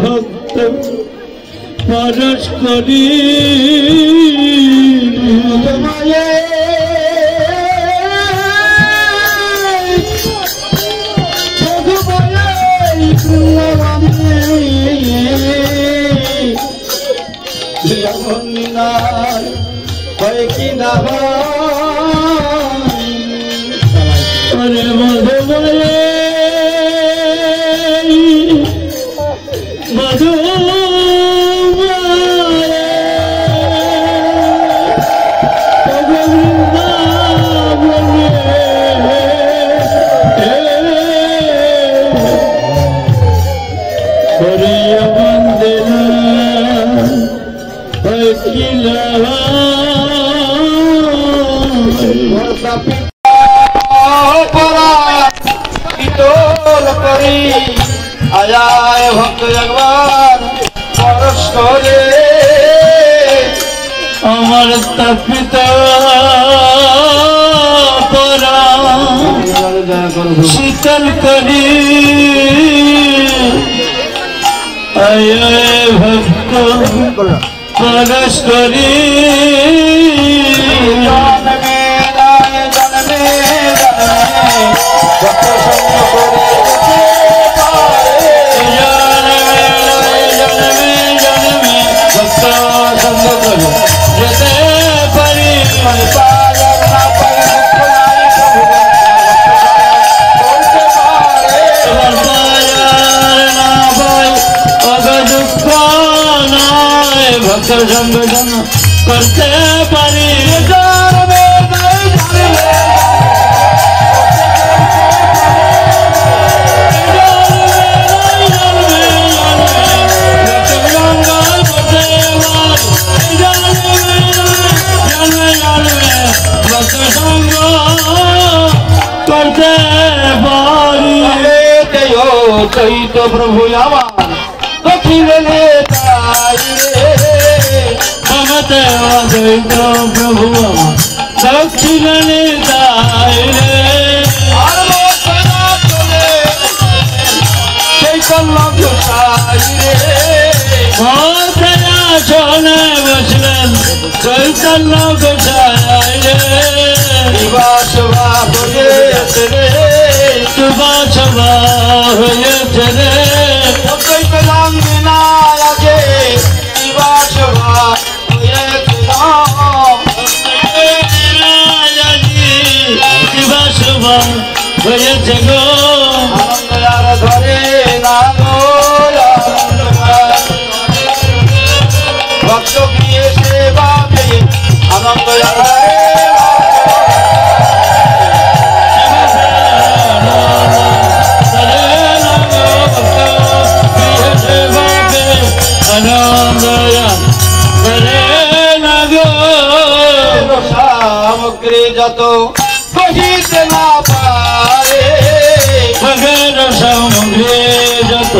भक्त परस्करी अरे मधुमय आया भक्त भगवान परस्करे अमर तपिता परा शीतल करी आया भक्त परस्करी भक्त संगठन करते पारी करते पारी चैत प्रभु दक्षिण अद्वैत प्रभु दक्षिण चैतन्य बसलें चैतन्य गोसाई सुभाषवा जगो धरे भक्त प्रिय सेवा आनंद सामग्री जत कहिते ना पारे भगेर सामग्री जत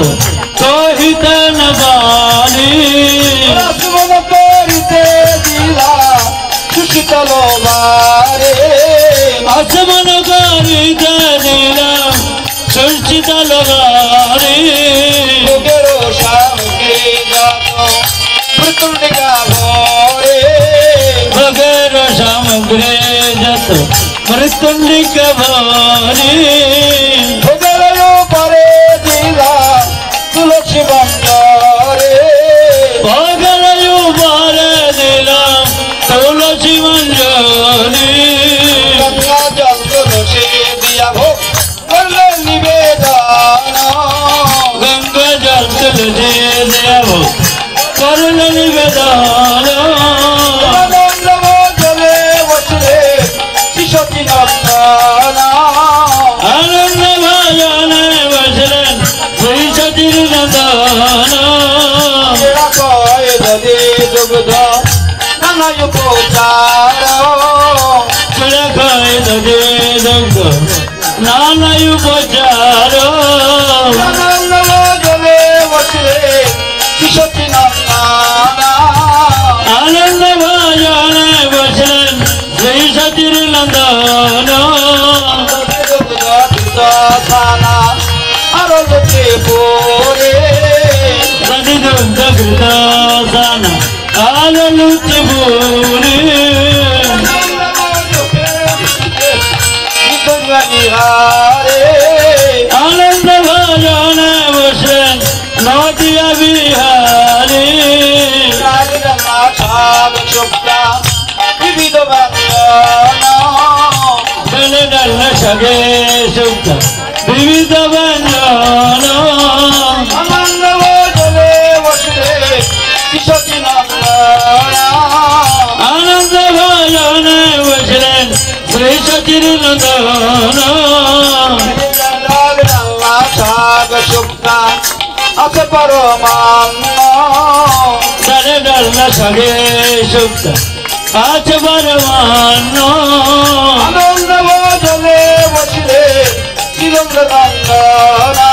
कहिते न पारे रसमन करिते दिला सुशीतल बारे आसमन करिते दिला सुशीतल बारे भगेर सामग्री जत मृत्युंडिका भोरे भगेर सामग्री जत मृत्युंडिका भोरे भगेरो परे दिला तुलसी बंजारे भगेरो परे दिला तुलसी बंजारे गंगा जल तुलसी दिया भो करले निवेदन गंगा जल तुलसी दिया भो करले निवेदन आनंद भजन बसलें श्री नंदन दुग्ध नाना उपचार दे दुग्ध नाना उपचार থানা আরো লোকে পড়ে দানা আলো লুচে বুড়ি আনন্দ ভজনে বসেন নদিয়া বিহারি বিবিধ ব্যঞ্জন ডাল সগে সুখ বিবিধ ব্যঞ্জন আনন্দ ভজনে বসলে আনন্দ ভজনে বসলেন শ্রী সচির নন্দন শাক শুক্তা আছে পরমান্ন ডালে ডাল সগে সুখ আছে পরমান্ন আনন্দ ভজনে বসলে শ্রীরঙ্গ নন্দনা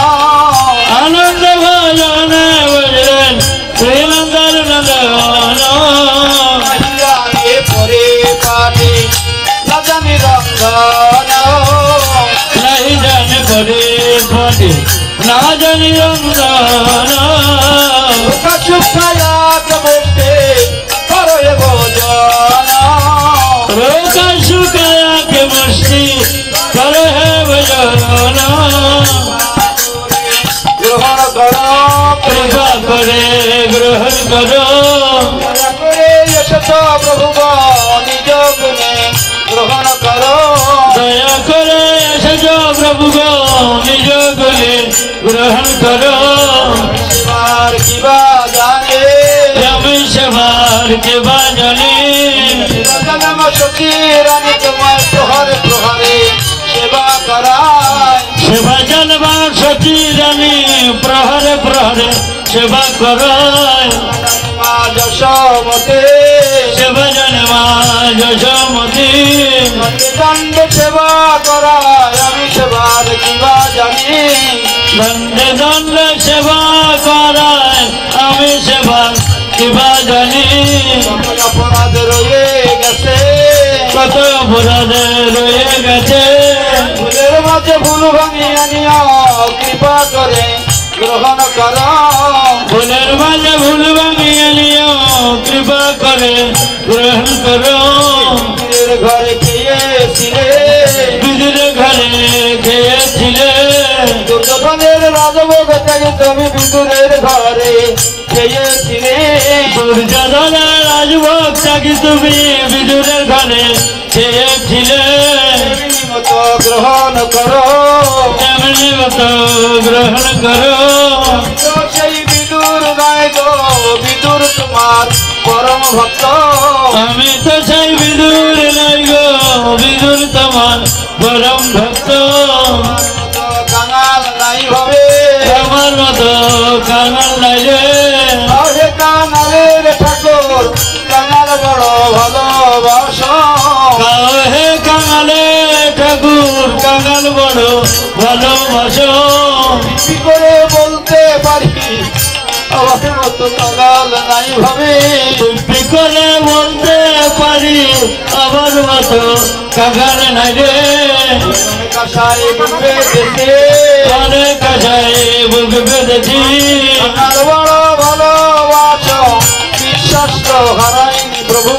আনন্দ ভজনে বসলেন শ্রীনন্দর নন্দন পরে পানি না জানি রঙ্গন नहीं जाने पड़े पड़े ना जानी रंगन শুকায়া বসে করো ভোজন रोका सुखाया के मस्ती करे है भजन গ্রহণ করো कृपा करे ग्रहण करो দয়া করে এসেছ প্রভু নিজ গুণে গ্রহণ করো दया करे सजो प्रभु को निज गुणे ग्रहण करो শিবার কিবা জানে जमी सवार के बाजनी জনম সখী রানী তোমার প্রহরে প্রহরে সেবা করায় सेवा जनवा सची रानी प्रहर प्रहर सेवा कराय মা যশোমতে सेवा जनवा যশোমতি দণ্ড সেবা করায় আমি সেবার কিবা জানি দণ্ডে দণ্ড সেবা করায় আমি সেবা কিবা জানি অপরাধ রয়ে গেছে কত অপরাধ রয়ে গেছে ভুলের মাঝে ভুল ভাঙি আনিয়া কৃপা করে গ্রহণ কর ভুলের মাঝে ভুল ভাঙিয়ে নিও কৃপা করে গ্রহণ করো পীরের ঘরে খেয়েছিলে বিদুর ঘরে খেয়েছিলে দুর্যোধনের রাজভোগ থেকে তুমি বিদুরের ঘরে খেয়েছিলে দুর্যোধনের রাজভোগ থাকি তুমি বিদুরের ঘরে খেয়েছিলে মতো গ্রহণ করো তেমনি মতো গ্রহণ করো সেই বিদুর নয় গো বিদুর তোমার পরম ভক্ত আমি তো সেই বিদুর নাই গো বিদুর তোমার পরম ভক্ত কাঙাল নাই ভাবে আমার মতো কাঙাল লাইলে আরে কাঙালের ঠাকুর কাঙাল বড় ভালোবাসো গাও হে কাঙালে ঠাকুর কাঙাল বড় ভালোবাসো কি করে বলতে পারি আমার মতো কাঙাল নাই ভাবে চুপি করে বলতে পারি আমার মতো কাঙাল নাই রে কাসাই বুঝবে দেশে অনেক আশায় বুক বেঁধেছি কাঙাল বড় ভালোবাসো বিশ্বাস তো হারাইনি প্রভু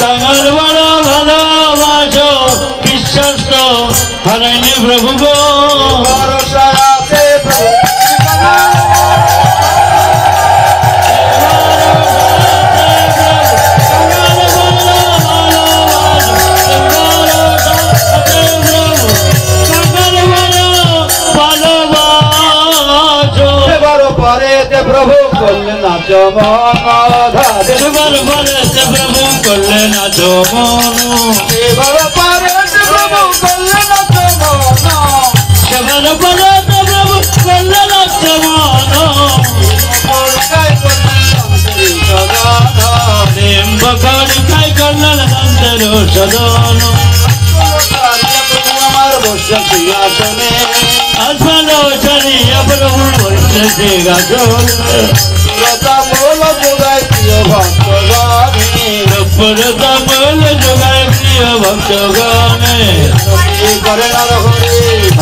কাঙাল বড় ভালোবাসো বিশ্বাস তো হারাইনি প্রভু গো ভরসা আছে প্রভু কাঙাল প্রভু করলেন না জমাধারে এবার বলেছে প্রভু করলে না জমন এবার পারে প্রভু করলেন না জমানা এবার বলেছে প্রভু করলে না জমন পরকায় করলেন শান্তি সদানা প্রেম বকরি খাই করলেন শান্তের সদন প্রভু আমার বসে সিংহাসনে আসমান ছাড়িয়া প্রভু বসেছে গাছন লতা বল যোগায় প্রিয় ভক্ত গানে রূপরতা বল যোগায় প্রিয় ভক্তগণে আরতি করে নর হরি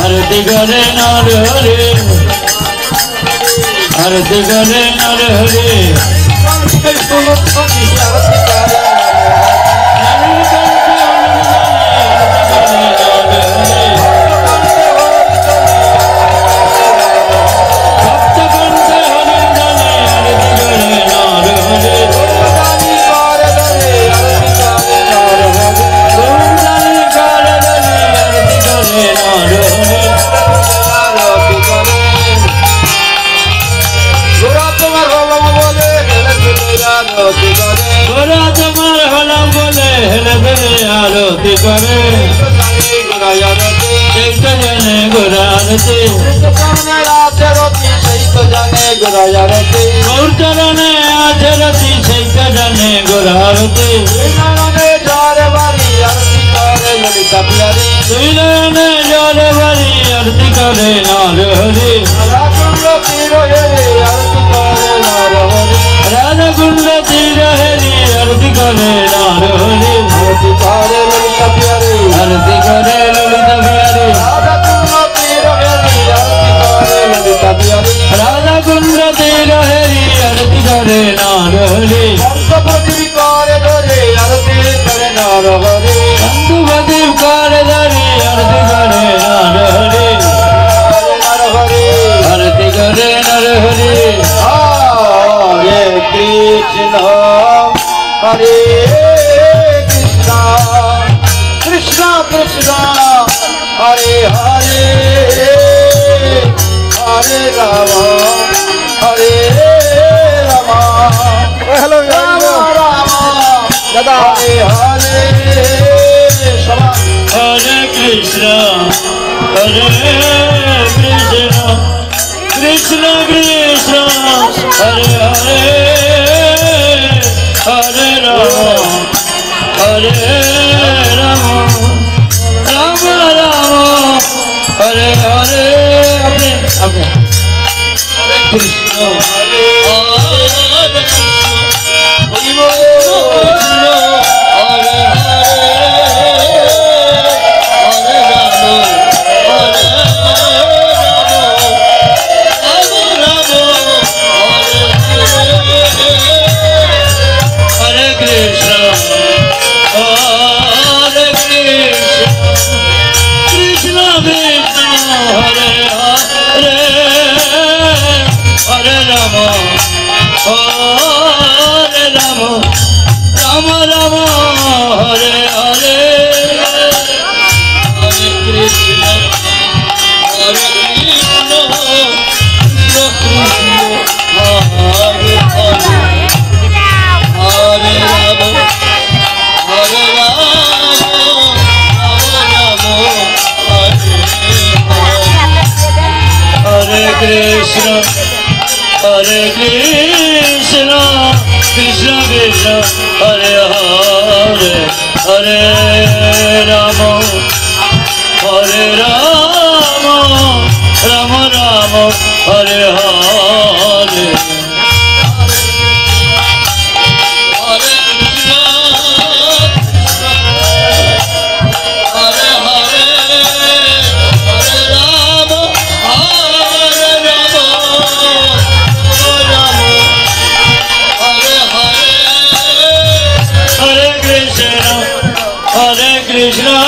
আরতি করে নর হরি আরতি করে নর হরি আরতি করে आरती करे जने गुरारती गौर चरणे आचरती सैत जने गुरारती दुई नयने जल भरी आरती करे नार हरि राधा कुंड तीर हरि आरती करे नार हरि आरती करे ललिता प्यारी राधा कुंड तीर हरि आरती करे नार हरि बंधुपति कार धरे आरती करे नार हरि आरती करे नर हरि हरे कृष्ण हरे कृष्ण कृष्ण कृष्ण हरे हरे हरे राम हरे राम हेलो राम राम दादा हरे हरे हरे कृष्ण कृष्ण कृष्ण हरे हरे हरे राम राम राम हरे हरे अपने कृष्ण हरे हरे कृष्ण कृष्ण कृष्ण हरे हरे हरे राम राम राम हरे हरे Krishna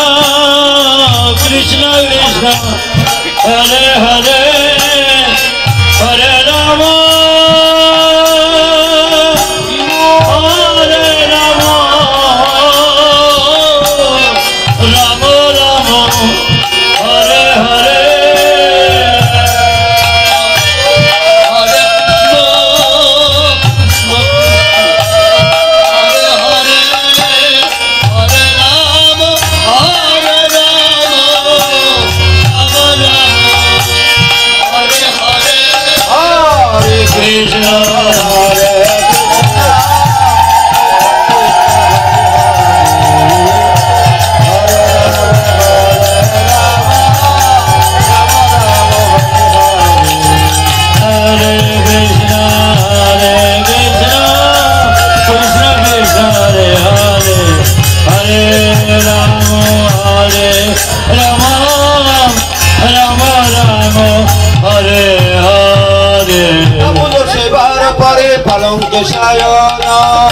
পালঙ্কে সায়ন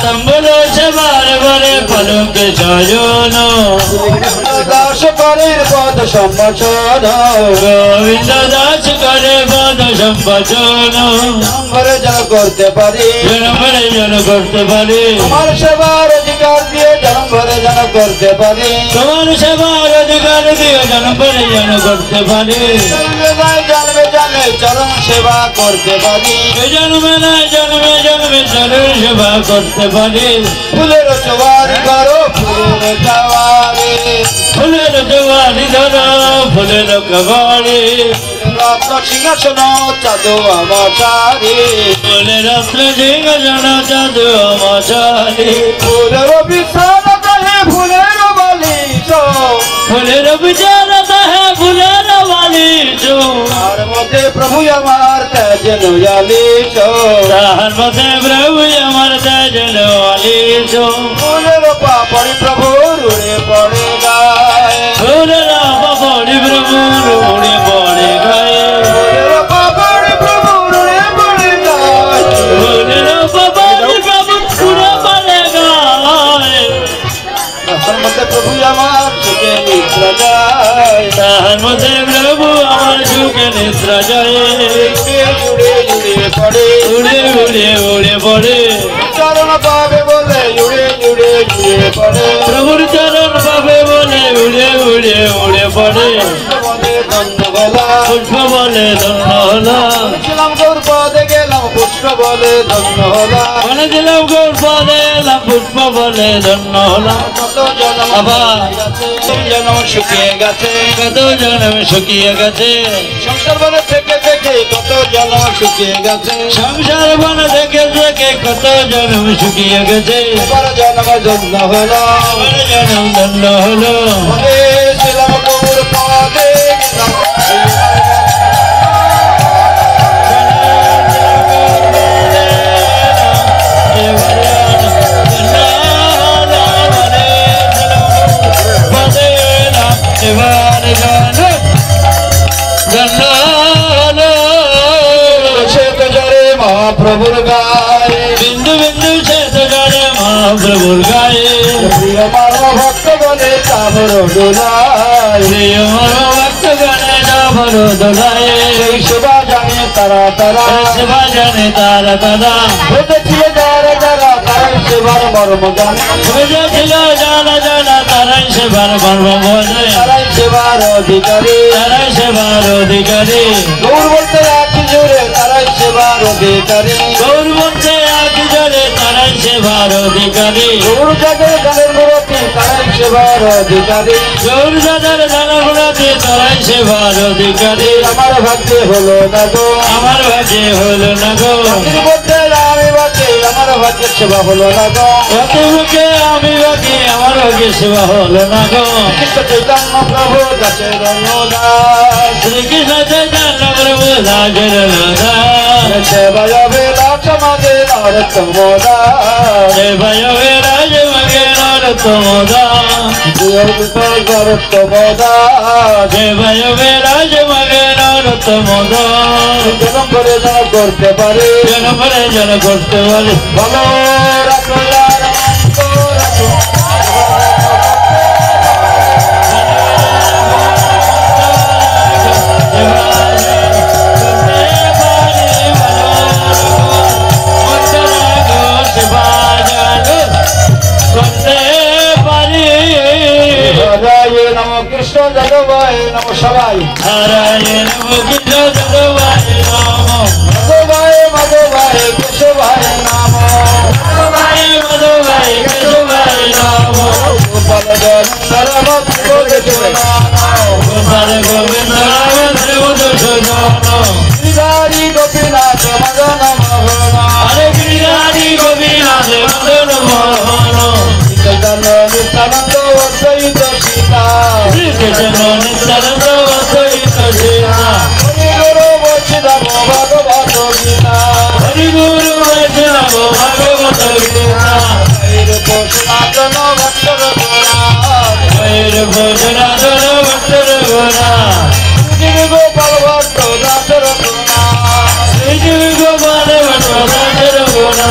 সম্বলো সেবার বলে পালঙ্কে সায়ন দাস করেন পদ সম্ভাষণ গোবিন্দ দাস করে পদ সম্ভাষণ ঘরে যেন করতে পারি জনমরে জন করতে পারে তোমার সেবার অধিকার দিয়ে জনম ঘরে যেন করতে পারি তোমার সেবার অধিকার দিয়ে জনমরে জন করতে পারে জন্মে জন্মে চরণ সেবা করতে পারি জন্মে না জন্মে জন্মে চরণ সেবা করতে পারে ফুলের চোবারি করো ফুলের চাওয়ারি ফুলের জোয়ারি ধরো ফুলের কবাড়ি রত্ন সিংহাসন চাঁদো আমার সারি ফুলের রত্ন সিংহাসন চাঁদো আমার সারি ফুলের বিছানা দেহে ফুলের বালিশ ফুলের বিচারতা হে ফুলের বালিশ তার মধ্যে প্রভু আমার তেজ নয়ালিশ তাহার মধ্যে প্রভু আমার তেজন আলিশ ফুলের পাপড়ি প্রভু রুড়ে পড়ে গায়ে ফুলের পাপড়ি প্রভু উড়ে পড়ে গায়ে ফুলের পাপড়ি প্রভু রুড়ে পড়ে গায়ে ফুলের পাপড়ি প্রভু উড়ে পড়ে গায়ে তার মধ্যে প্রভু আমার সুখে নিদ্রা যায় তাহার মধ্যে প্রভু আমার সুখে নিদ্রা যায় উড়ে উড়ে পড়ে উড়ে উড়ে উড়ে পড়ে চরণ পাবে বলে উড়ে উড়ে উড়ে পড়ে প্রভুর চরণ পাবে বলে উড়ে উড়ে উড়ে পড়ে বলে ধন্য গলা পুষ্প বলে ধন্য হলা ছিলাম গৌর পদে গেলাম পুষ্প বলে ধন্য হলা মনে দিলাম গৌর পদে এলাম পুষ্প বলে ধন্য হলা কত জন্ম আবার জন্ম শুকিয়ে গেছে কত জন্ম শুকিয়ে গেছে সংসার বনে থেকে থেকে কত জন্ম শুকিয়ে গেছে সংসার বন থেকে থেকে কত জন্ম শুকিয়ে গেছে এবার জন্ম ধন্য হলো আমার জন্ম ধন্য হলো বলে ছিলাম গৌর পদে গেলাম মহাপ্রভুর গায়ে বিন্দু বিন্দু সে তো জলে মহাপ্রভুর গায়ে প্রিয় মানব ভক্ত বলে চাবর ডোলায় প্রিয় ভক্ত গণে যাবর দোলায় এই সেবা জানে তারা তারা সেবা জানে তারা তারা বুঝেছিল যারা যারা তারাই সেবার মর্ম জানে বুঝেছিল যারা যারা তারাই সেবার মর্ম বোঝে তারাই সেবার অধিকারী তারাই সেবার অধিকারী গৌর বলতে একই জোরে তারাই সেবার অধিকারী গৌর বলতে আগে জলে তারাই সেবার অধিকারী গৌর যাদের গানের মুরতি তারাই সেবার অধিকারী গৌর দাদার ধানগুলাতে তারাই সেবার অধিকারী আমার ভাগ্যে হলো না গো আমার ভাগ্যে হলো না গো তিনি বলতে আমি বাকি আমার ভাগ্যের সেবা হলো না গো কত বুকে আমি বাকি আমার ভাগ্যে সেবা হলো না গো কৃষ্ণ চৈতন্য প্রভু দাসের অনুদান শ্রীকৃষ্ণ চৈতন্য প্রভু দাসের অনুদান সেবা যাবে লাট মাগে নরতমদান সেবায় রাজ মগে নরতমদান নরতমদান সেবায় রাজ মগে নরতমদান জনম করে যেন করতে পারে জনমরে জন করতে পারে ভালো রাখো আর মন্দ রাখো নম কৃষ্ণ যাদবায় নম সবাই মাধবায় মাধবায় কেশবায় নাম গোপাল গন্ধর ভক্ত শ্রীধারী গোপীনাথ মদন মোহন চৈতন্য নিত্যানন্দ অদ্বৈত সীতা হরি গুরু বৈষ্ণব ভগবত গীতা হরিগুরু বৈষ্ণব ভাগবত গীতা রূপ সনাতন ভক্তর গোড়া ভৈর ভোজনাথর ভক্তর গোরা গোপাল ভক্ত দাসর গোড়া শ্রী গোপাল ভট্ট দাসের গোরা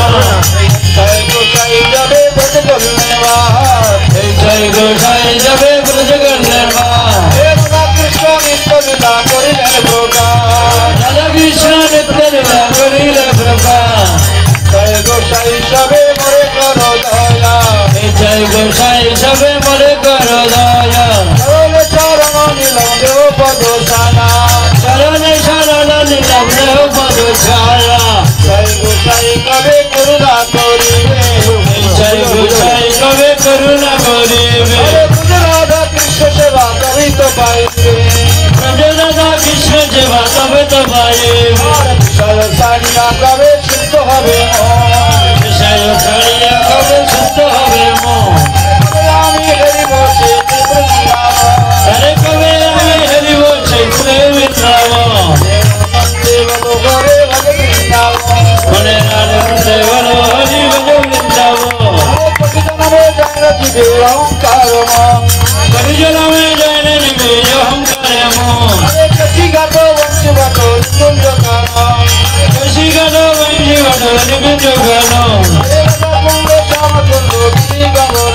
যাবে শুদ্ধ হবে বিষয় ছাড়িয়া কবে শুদ্ধ হবে মন আমি হেরি বসে বৃন্দাবন আরে কবে আমি হেরিব চৈত্রে বৃন্দাবন ঘরে ভজ বৃন্দাবন মনে আনন্দে বলো হরি ভজ বৃন্দাবন প্রতিজনমে জন্ম জীবে অহংকার পরিজনমে জয়নে নিবে অহংকারে মন কচিঘাত বংশীঘাত নিকুঞ্জ কারণ কশিগান বঞ্জি গণ নিকুঞ্জ গান কুণ্ড শ্যামকুণ্ড গিরি গমন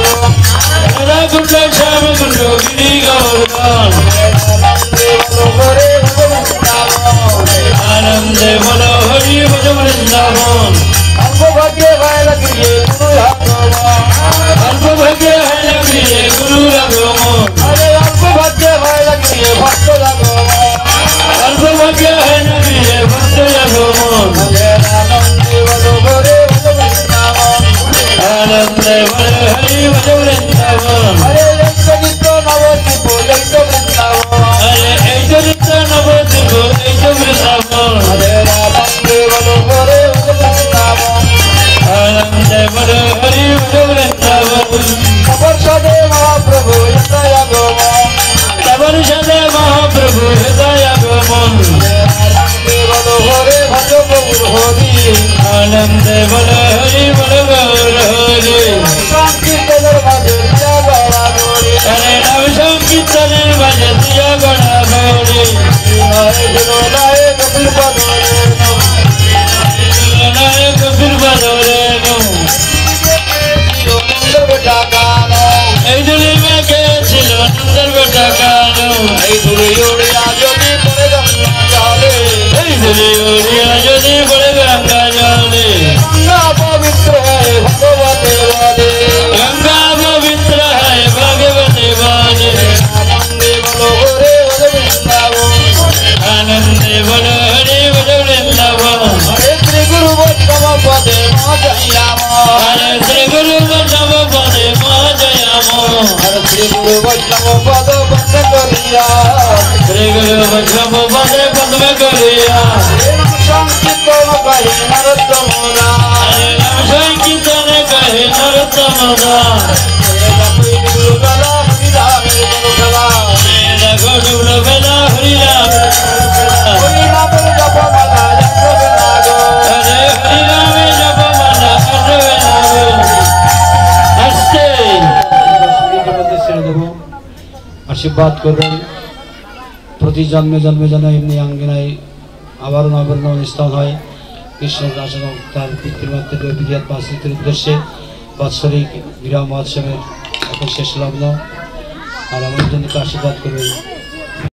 রাধা কুণ্ড শ্যাম কুণ্ড গিরি গৌরগণ ঘরে ভজ বৃন্দাবন আনন্দে বলো হরি ভজ বৃন্দাবন অল্প ভাগ্যে ভয় লাগিয়ে গুরু ভগবান অল্প ভাগ্যে হয় না প্রিয়ে গুরু রাগমন আরে অল্প ভাগ্যে ভয় লাগিয়ে ভক্ত ভগবান অল্প ভাগ্যে হয় না প্রিয়ে ভক্ত রাগমন আনন্দে বলো ঘরে ভজ বৃন্দাবন আনন্দে বলো হরি ভজ বৃন্দাবন আরে লঙ্কিত নবদ্বীপ লঙ্কিত বৃন্দাবন আরে এই তো নিত্য নবদ্বীপ এই তো বৃন্দাবন আরে আনন্দে বলো ঘরে ভজ বৃন্দাবন আনন্দে বলো হরি ভজ বৃন্দাবন খবর সাদে মহাপ্রভু হৃদয় আগমন তবর সাদে মহাপ্রভু হৃদয় আগমন আনন্দে বলো ঘরে ভজ প্রভুর হরি আনন্দে বলো হরি বলো গৌর হরি সংকীর্তনের মাঝে দিয়া গড়া গড়ি হরে নাম সংকীর্তনের বাজে দিয়া গড়া গৌরী হরে জনলায় কপিল পদরে নায়ক কবির বাদরে নো সুন্দর বেটা গান এই দুলি মেঘে ছিল নন্দর বেটা গানো এই দূরে উড়িয়া যদি পড়ে গঙ্গা জলে এই দুলি উড়িয়া যদি পড়ে গঙ্গা জলে গঙ্গা পবিত্র হয় ভগবতে বলে গঙ্গা পবিত্র হয় ভগবতী বলে আনন্দে বলো ঘরে ভজ বৃন্দাবন আনন্দে বলো হরি ভজ বৃন্দাবন হরে শ্রী গুরু বৈষ্ণব পদে মহাজয়াম হরে শ্রী গুরু বৈষ্ণব পদে মহাজয়াম হরে শ্রী গুরু বৈষ্ণব পদ বন্ধ করিয়া শ্রী গুরু বৈষ্ণব পদে পদ্ম করিয়া সংকীর্তন কহে নরোত্তমরা হরে নাম সংকীর্তনে কহে নরোত্তম দাস গুরু গলা হরিরামের গুরু গলা দেখো ডুবলো বেলা হরিরাম হরিনামের জপমালা যন্ত্রবে লাগো হরে হরিরামে জপমালা করবে লাগো আস্তে ছেড়ে দেবো আশীর্বাদ করবেন প্রতি জন্মে জন্মে যেন এমনি আঙ্গিনায় আবারও নবান্ন অনুষ্ঠান হয় কৃষ্ণের রাসন তার পিতৃমাতৃদের বিরাট বাস্তির উদ্দেশ্যে বাৎসরিক বিরাম মহোৎসবের এখন শেষ লগ্ন আর আমার জন্য আশীর্বাদ করবেন